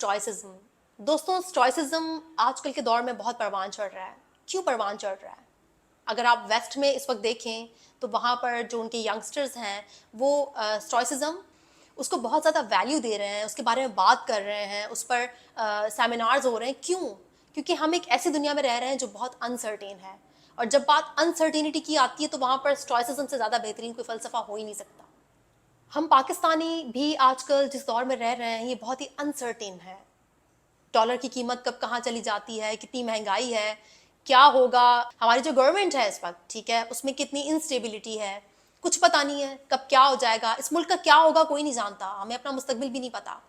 Stoicism. दोस्तों, stoicism आजकल के दौर में बहुत परवान चढ़ रहा है। क्यों परवान चढ़ रहा है? अगर आप वेस्ट में इस वक्त देखें तो वहाँ पर जो उनके यंगस्टर्स हैं वो स्टॉइसिज्म उसको बहुत ज़्यादा वैल्यू दे रहे हैं, उसके बारे में बात कर रहे हैं, उस पर सेमिनार्स हो रहे हैं। क्यों? क्योंकि हम एक ऐसी दुनिया में रह रहे हैं जो बहुत अनसर्टेन है, और जब बात अनसर्टेनिटी की आती है तो वहाँ पर स्टॉइसिज्म से ज़्यादा बेहतरीन कोई फ़लसफ़ा हो ही नहीं सकता। हम पाकिस्तानी भी आजकल जिस दौर में रह रहे हैं ये बहुत ही अनसर्टेन है। डॉलर की कीमत कब कहाँ चली जाती है, कितनी महंगाई है, क्या होगा, हमारी जो गवर्नमेंट है इस वक्त, ठीक है, उसमें कितनी इंस्टेबिलिटी है, कुछ पता नहीं है कब क्या हो जाएगा, इस मुल्क का क्या होगा कोई नहीं जानता, हमें अपना मुस्तकबिल भी नहीं पता।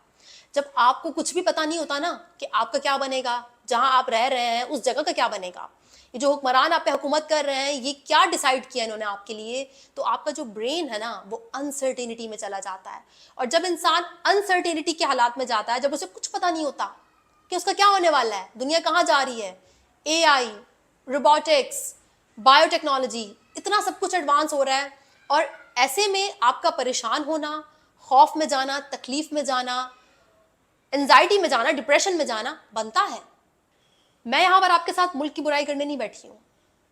जब आपको कुछ भी पता नहीं होता ना कि आपका क्या बनेगा, जहां आप रह रहे हैं उस जगह का क्या बनेगा, ये जो हुक्मरान आप पे हुकूमत कर रहे हैं ये क्या डिसाइड किया इन्होंने आपके लिए, तो आपका जो ब्रेन है ना वो अनसर्टेनिटी में चला जाता है। और जब इंसान अनसर्टेनिटी के हालात में जाता है, जब उसे कुछ पता नहीं होता कि उसका क्या होने वाला है, दुनिया कहाँ जा रही है, एआई, रोबोटिक्स, बायोटेक्नोलॉजी, इतना सब कुछ एडवांस हो रहा है, और ऐसे में आपका परेशान होना, खौफ में जाना, तकलीफ में जाना, एंजाइटी में जाना, डिप्रेशन में जाना बनता है। मैं यहाँ पर आपके साथ मुल्क की बुराई करने नहीं बैठी हूँ।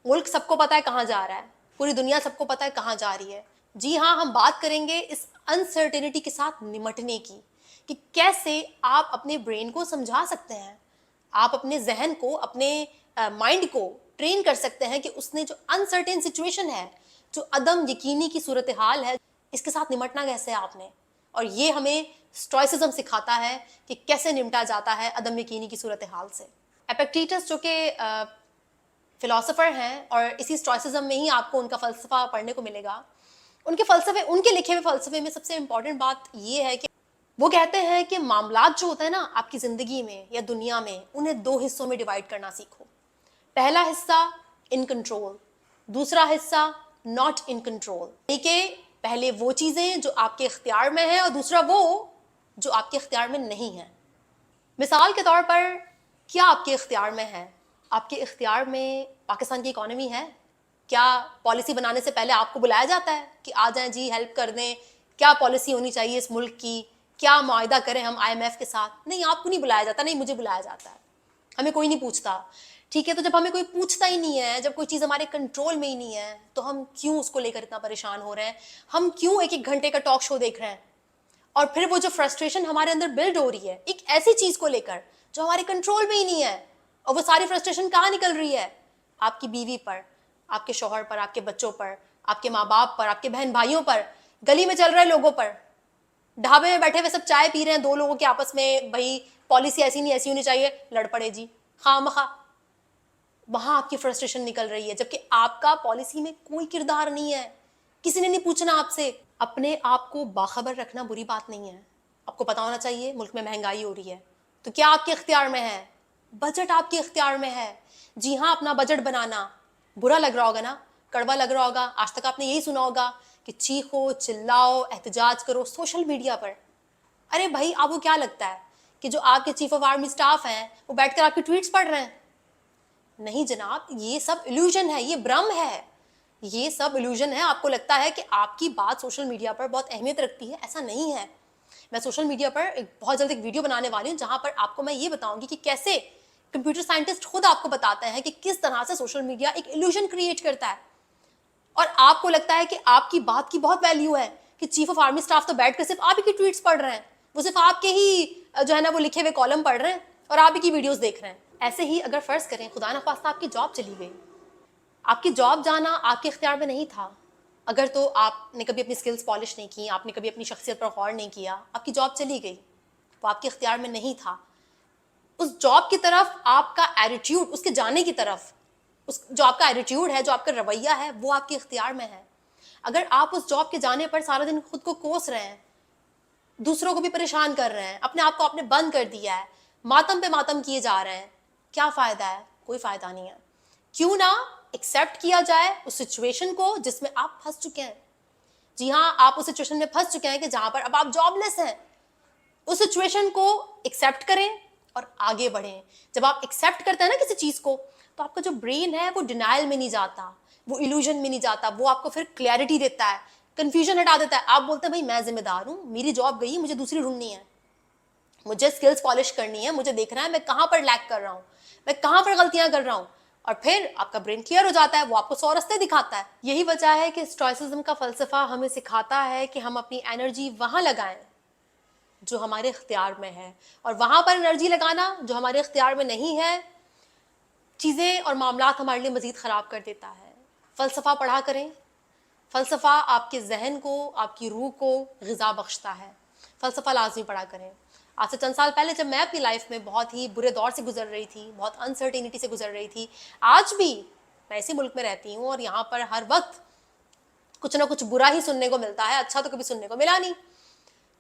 मुल्क सबको पता है कहाँ जा रहा है, पूरी दुनिया सबको पता है कहाँ जा रही है। जी हाँ, हम बात करेंगे इस अनसर्टेनिटी के साथ निमटने की, कि कैसे आप अपने ब्रेन को समझा सकते हैं, आप अपने जहन को, अपने माइंड को ट्रेन कर सकते हैं कि उसने जो अनसर्टेन सिचुएशन है, जो अदम यकीनी की सूरत हाल है, इसके साथ निमटना कैसे है आपने। और ये हमें स्टॉइसिज्म सिखाता है कि कैसे निपटा जाता है अदम यकीनी की सूरत हाल से। एपिक्टेटस जो कि फिलोसोफर हैं, और इसी स्टॉइसिज्म में ही आपको उनका फ़लसफ़ा पढ़ने को मिलेगा। उनके फ़लसफ़े, उनके लिखे हुए फ़लसफ़े में सबसे इम्पॉर्टेंट बात ये है कि वो कहते हैं कि मामलात जो होते हैं ना आपकी ज़िंदगी में या दुनिया में, उन्हें दो हिस्सों में डिवाइड करना सीखो। पहला हिस्सा इन कंट्रोल, दूसरा हिस्सा नॉट इन कंट्रोल। देखिए, पहले वो चीज़ें जो आपके इख्तियार में है और दूसरा वो जो आपके इख्तियार में नहीं है। मिसाल के तौर पर, क्या आपके इख्तियार में है? आपके इख्तियार में पाकिस्तान की इकॉनमी है? क्या पॉलिसी बनाने से पहले आपको बुलाया जाता है कि आ जाएं जी, हेल्प कर दें, क्या पॉलिसी होनी चाहिए इस मुल्क की, क्या मुआहिदा करें हम आईएमएफ के साथ? नहीं, आपको नहीं बुलाया जाता, नहीं मुझे बुलाया जाता है, हमें कोई नहीं पूछता। ठीक है, तो जब हमें कोई पूछता ही नहीं है, जब कोई चीज़ हमारे कंट्रोल में ही नहीं है, तो हम क्यों उसको लेकर इतना परेशान हो रहे हैं? हम क्यों एक एक घंटे का टॉक शो देख रहे हैं? और फिर वो जो फ्रस्ट्रेशन हमारे अंदर बिल्ड हो रही है एक ऐसी चीज को लेकर जो हमारे कंट्रोल में ही नहीं है, और वो सारी फ्रस्ट्रेशन कहाँ निकल रही है? आपकी बीवी पर, आपके शौहर पर, आपके बच्चों पर, आपके माँ बाप पर, आपके बहन भाइयों पर, गली में चल रहे लोगों पर, ढाबे में बैठे हुए सब चाय पी रहे हैं, दो लोगों के आपस में भाई पॉलिसी ऐसी नहीं ऐसी होनी चाहिए, लड़ पड़े जी खामखा। वहां आपकी फ्रस्ट्रेशन निकल रही है, जबकि आपका पॉलिसी में कोई किरदार नहीं है, किसी ने नहीं पूछना आपसे। अपने आप को बाखबर रखना बुरी बात नहीं है, आपको पता होना चाहिए मुल्क में महंगाई हो रही है, तो क्या आपके इख्तियार में है? बजट आपके इख्तियार में है। जी हाँ, अपना बजट बनाना। बुरा लग रहा होगा ना, कड़वा लग रहा होगा, आज तक आपने यही सुना होगा कि चीखो, चिल्लाओ, एहतजाज करो सोशल मीडिया पर। अरे भाई, आपको क्या लगता है कि जो आपके चीफ ऑफ आर्मी स्टाफ हैं वो बैठकर आपकी ट्वीट्स पढ़ रहे हैं? नहीं जनाब, ये सब इल्यूजन है, ये भ्रम है, ये सब इल्यूजन है। आपको लगता है कि आपकी बात सोशल मीडिया पर बहुत अहमियत रखती है, ऐसा नहीं है। मैं सोशल मीडिया पर बहुत जल्द एक वीडियो बनाने वाली हूँ जहां पर आपको मैं ये बताऊंगी कि कैसे कंप्यूटर साइंटिस्ट खुद आपको बताते हैं कि किस तरह से सोशल मीडिया एक इल्यूजन क्रिएट करता है। और आपको लगता है कि आपकी बात की बहुत वैल्यू है कि चीफ ऑफ आर्मी स्टाफ तो बैठकर सिर्फ आप ही की ट्वीट्स पढ़ रहे हैं, वो सिर्फ आपके ही जो है ना वो लिखे हुए कॉलम पढ़ रहे हैं और आप ही की वीडियोस देख रहे हैं। ऐसे ही अगर फर्ज करें खुदा ना खास्ता आपकी जॉब चली गई, आपकी जॉब जाना आपके इख्तियार में नहीं था, अगर तो आपने कभी अपनी स्किल्स पॉलिश नहीं की, आपने कभी अपनी शख्सियत पर गौर नहीं किया, आपकी जॉब चली गई, वो आपके इख्तियार में नहीं था। उस जॉब की तरफ आपका एटीट्यूड, उसके जाने की तरफ, उस जो आपका एटीट्यूड है, जो आपका रवैया है, वो आपके इख्तियार में है। अगर आप उस जॉब के जाने पर सारा दिन खुद को कोस रहे हैं, दूसरों को भी परेशान कर रहे हैं, अपने आप को आपने बंद कर दिया है, मातम पे मातम किए जा रहे हैं, क्या फायदा है? कोई फायदा नहीं है। क्यों ना एक्सेप्ट किया जाए उस सिचुएशन को जिसमें आप फंस चुके हैं। जी हाँ, आप उस सिचुएशन में फंस चुके हैं कि जहां पर अब आप जॉबलेस हैं। उस सिचुएशन को एक्सेप्ट करें और आगे बढ़ें। जब आप एक्सेप्ट करते हैं ना किसी चीज को, तो आपका जो ब्रेन है वो डिनाइल में नहीं जाता, वो इल्यूजन में नहीं जाता, वो आपको फिर क्लैरिटी देता है, कंफ्यूजन हटा देता है। आप बोलते हैं भाई मैं जिम्मेदार हूं, मेरी जॉब गई, मुझे दूसरी ढूंढनी है, मुझे स्किल्स पॉलिश करनी है, मुझे देखना है मैं कहाँ पर लैक कर रहा हूँ, मैं कहाँ पर गलतियां कर रहा हूँ, और फिर आपका ब्रेन क्लियर हो जाता है, वो आपको 100 रास्ते दिखाता है। यही वजह है कि स्टोइसिज्म का फलसफा हमें सिखाता है कि हम अपनी एनर्जी वहां लगाएं जो हमारे इख्तियार में है, और वहां पर एनर्जी लगाना जो हमारे इख्तियार में नहीं है, चीज़ें और मामलात हमारे लिए मज़ीद ख़राब कर देता है। फ़लसफ़ा पढ़ा करें। फ़लसफ़ा आपके जहन को, आपकी रूह को ग़िज़ा बख्शता है। फ़लसफ़ा लाजमी पढ़ा करें। आज से चंद साल पहले जब मैं अपनी लाइफ में बहुत ही बुरे दौर से गुजर रही थी, बहुत अनसर्टेनिटी से गुजर रही थी, आज भी मैं इसी मुल्क में रहती हूँ और यहाँ पर हर वक्त कुछ ना कुछ बुरा ही सुनने को मिलता है, अच्छा तो कभी सुनने को मिला नहीं।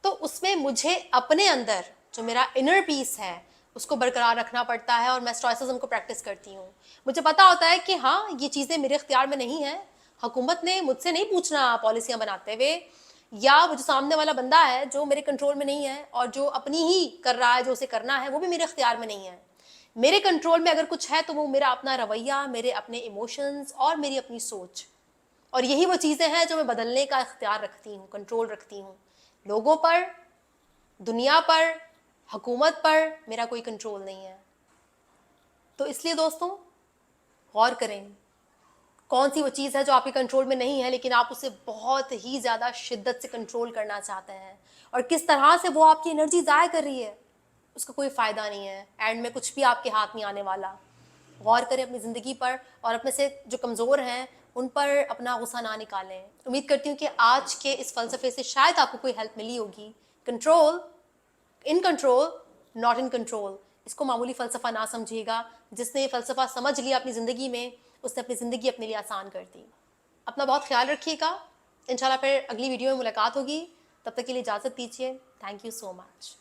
तो उसमें मुझे अपने अंदर जो मेरा इनर पीस है उसको बरकरार रखना पड़ता है, और मैं स्टोइसिज्म को प्रैक्टिस करती हूँ। मुझे पता होता है कि हाँ, ये चीज़ें मेरे इख्तियार में नहीं है, हुकूमत ने मुझसे नहीं पूछना पॉलिसियाँ बनाते हुए, या वो जो सामने वाला बंदा है जो मेरे कंट्रोल में नहीं है और जो अपनी ही कर रहा है, जो उसे करना है, वो भी मेरे इख्तियार में नहीं है। मेरे कंट्रोल में अगर कुछ है तो वो मेरा अपना रवैया, मेरे अपने इमोशंस और मेरी अपनी सोच, और यही वो चीज़ें हैं जो मैं बदलने का इख्तियार रखती हूँ, कंट्रोल रखती हूँ। लोगों पर, दुनिया पर, हुकूमत पर मेरा कोई कंट्रोल नहीं है। तो इसलिए दोस्तों, गौर करें कौन सी वो चीज़ है जो आपके कंट्रोल में नहीं है लेकिन आप उसे बहुत ही ज़्यादा शिद्दत से कंट्रोल करना चाहते हैं, और किस तरह से वो आपकी एनर्जी ज़ाया कर रही है, उसका कोई फ़ायदा नहीं है। एंड में कुछ भी आपके हाथ नहीं आने वाला। गौर करें अपनी ज़िंदगी पर, और अपने से जो कमज़ोर हैं उन पर अपना गुस्सा ना निकालें। उम्मीद करती हूँ कि आज के इस फ़लसफ़े से शायद आपको कोई हेल्प मिली होगी। Control, in control, not in control, इसको मामूली फ़लसफ़ा ना समझिएगा। जिसने ये फ़लसफ़ा समझ लिया अपनी ज़िंदगी में, उसने अपनी ज़िंदगी अपने लिए आसान कर दी। अपना बहुत ख्याल रखिएगा। इंशाल्लाह फिर अगली वीडियो में मुलाकात होगी। तब तक के लिए इजाज़त दीजिए। Thank you so much.